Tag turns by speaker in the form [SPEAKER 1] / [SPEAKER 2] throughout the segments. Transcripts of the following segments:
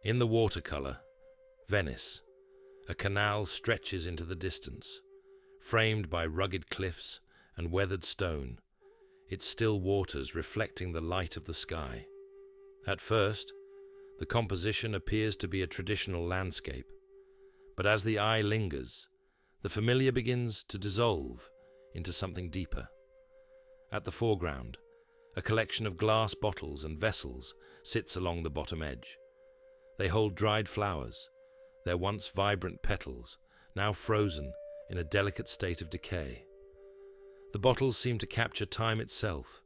[SPEAKER 1] In the watercolor, Venice, a canal stretches into the distance, framed by rugged cliffs and weathered stone, its still waters reflecting the light of the sky. At first, the composition appears to be a traditional landscape, but as the eye lingers, the familiar begins to dissolve into something deeper. At the foreground, a collection of glass bottles and vessels sits along the bottom edge. They hold dried flowers, their once vibrant petals now frozen in a delicate state of decay. The bottles seem to capture time itself,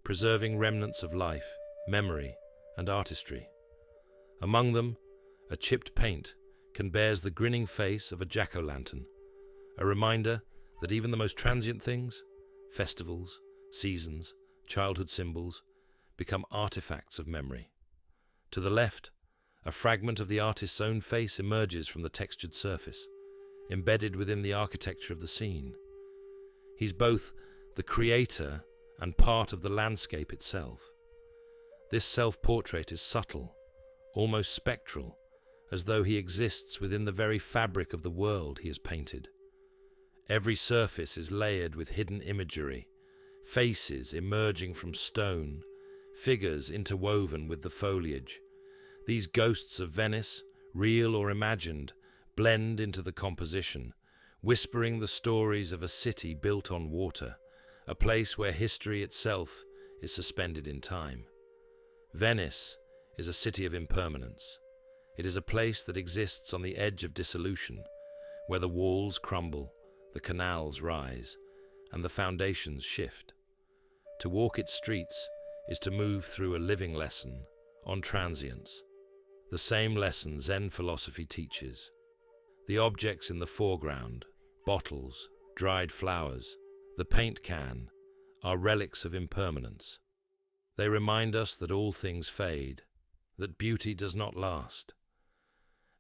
[SPEAKER 1] preserving remnants of life, memory, and artistry. Among them, a chipped paint bears the grinning face of a jack-o'-lantern, a reminder that even the most transient things, festivals, seasons, childhood symbols, become artifacts of memory. To the left, a fragment of the artist's own face emerges from the textured surface, embedded within the architecture of the scene. He's both the creator and part of the landscape itself. This self-portrait is subtle, almost spectral, as though he exists within the very fabric of the world he has painted. Every surface is layered with hidden imagery, faces emerging from stone, figures interwoven with the foliage. These ghosts of Venice, real or imagined, blend into the composition, whispering the stories of a city built on water, a place where history itself is suspended in time. Venice is a city of impermanence. It is a place that exists on the edge of dissolution, where the walls crumble, the canals rise, and the foundations shift. To walk its streets is to move through a living lesson on transience, the same lesson Zen philosophy teaches. The objects in the foreground, bottles, dried flowers, the paint can, are relics of impermanence. They remind us that all things fade, that beauty does not last,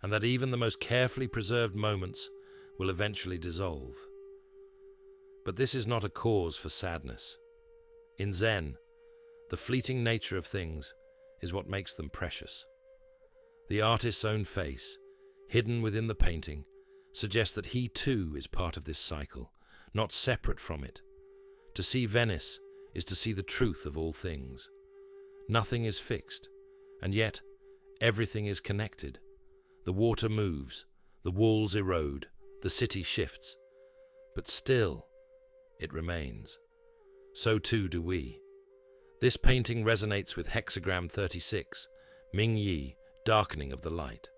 [SPEAKER 1] and that even the most carefully preserved moments will eventually dissolve. But this is not a cause for sadness. In Zen, the fleeting nature of things is what makes them precious. The artist's own face, hidden within the painting, suggests that he too is part of this cycle, not separate from it. To see Venice is to see the truth of all things. Nothing is fixed, and yet everything is connected. The water moves, the walls erode, the city shifts, but still it remains. So too do we. This painting resonates with hexagram 36, Ming Yi, darkening of the light,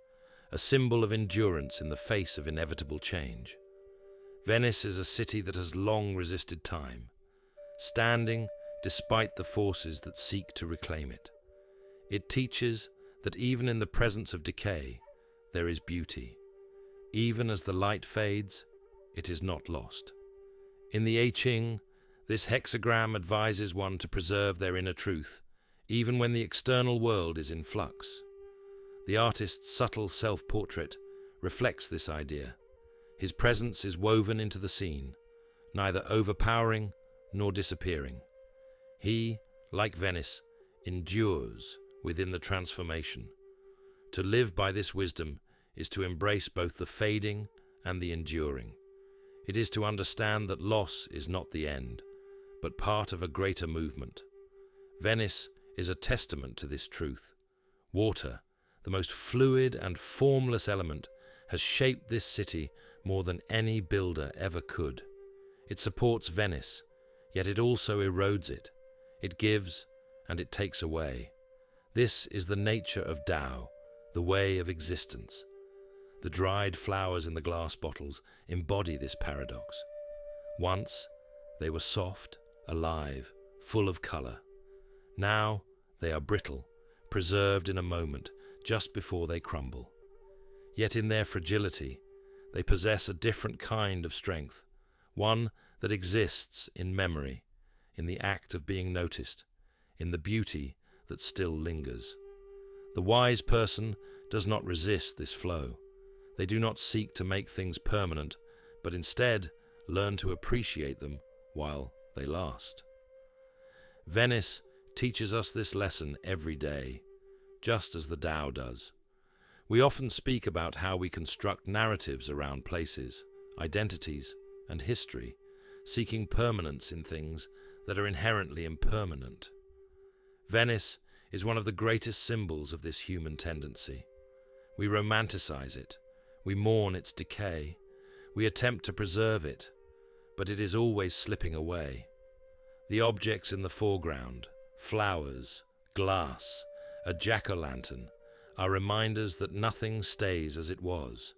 [SPEAKER 1] a symbol of endurance in the face of inevitable change. Venice is a city that has long resisted time, standing despite the forces that seek to reclaim it. It teaches that even in the presence of decay, there is beauty. Even as the light fades, it is not lost. In the I Ching, this hexagram advises one to preserve their inner truth, even when the external world is in flux. The artist's subtle self-portrait reflects this idea. His presence is woven into the scene, neither overpowering nor disappearing. He, like Venice, endures within the transformation. To live by this wisdom is to embrace both the fading and the enduring. It is to understand that loss is not the end, but part of a greater movement. Venice is a testament to this truth. Water, the most fluid and formless element, has shaped this city more than any builder ever could. It supports Venice, yet it also erodes it. It gives and it takes away. This is the nature of Tao, the way of existence. The dried flowers in the glass bottles embody this paradox. Once, they were soft, alive, full of color. Now, they are brittle, preserved in a moment, just before they crumble. Yet in their fragility, they possess a different kind of strength, one that exists in memory, in the act of being noticed, in the beauty that still lingers. The wise person does not resist this flow. They do not seek to make things permanent, but instead learn to appreciate them while they last. Venice teaches us this lesson every day, just as the Tao does. We often speak about how we construct narratives around places, identities, and history, seeking permanence in things that are inherently impermanent. Venice is one of the greatest symbols of this human tendency. We romanticize it, we mourn its decay, we attempt to preserve it, but it is always slipping away. The objects in the foreground, flowers, glass, a jack-o'-lantern, are reminders that nothing stays as it was.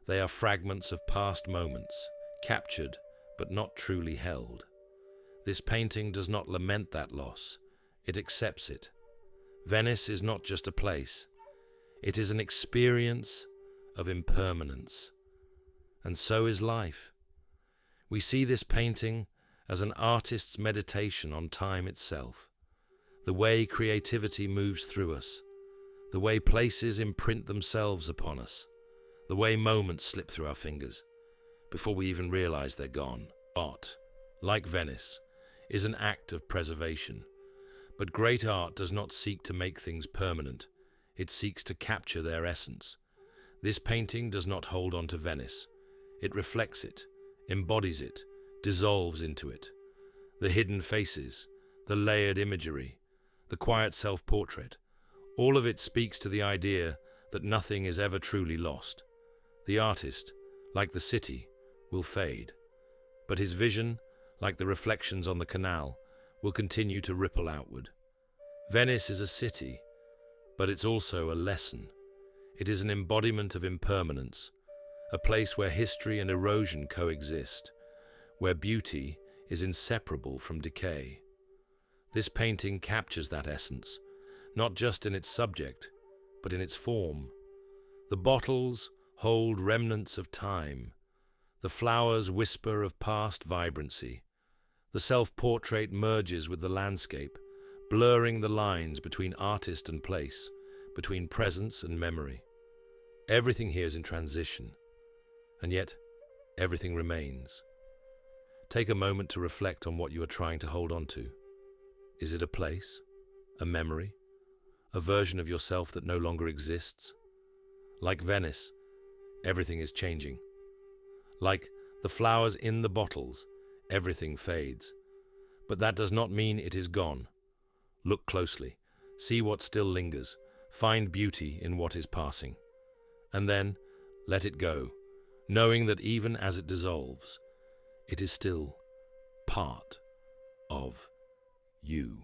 [SPEAKER 1] They are fragments of past moments, captured but not truly held. This painting does not lament that loss, it accepts it. Venice is not just a place, it is an experience of impermanence. And so is life. We see this painting as an artist's meditation on time itself, the way creativity moves through us, the way places imprint themselves upon us, the way moments slip through our fingers before we even realize they're gone. Art, like Venice, is an act of preservation. But great art does not seek to make things permanent, it seeks to capture their essence. This painting does not hold on to Venice. It reflects it, embodies it, dissolves into it. The hidden faces, the layered imagery, the quiet self-portrait, all of it speaks to the idea that nothing is ever truly lost. The artist, like the city, will fade, but his vision, like the reflections on the canal, will continue to ripple outward. Venice is a city, but it's also a lesson. It is an embodiment of impermanence, a place where history and erosion coexist, where beauty is inseparable from decay. This painting captures that essence, not just in its subject, but in its form. The bottles hold remnants of time. The flowers whisper of past vibrancy. The self-portrait merges with the landscape, blurring the lines between artist and place, between presence and memory. Everything here is in transition, and yet everything remains. Take a moment to reflect on what you are trying to hold on to. Is it a place, a memory, a version of yourself that no longer exists? Like Venice, everything is changing. Like the flowers in the bottles, everything fades. But that does not mean it is gone. Look closely, see what still lingers, find beauty in what is passing. And then let it go, knowing that even as it dissolves, it is still part of you.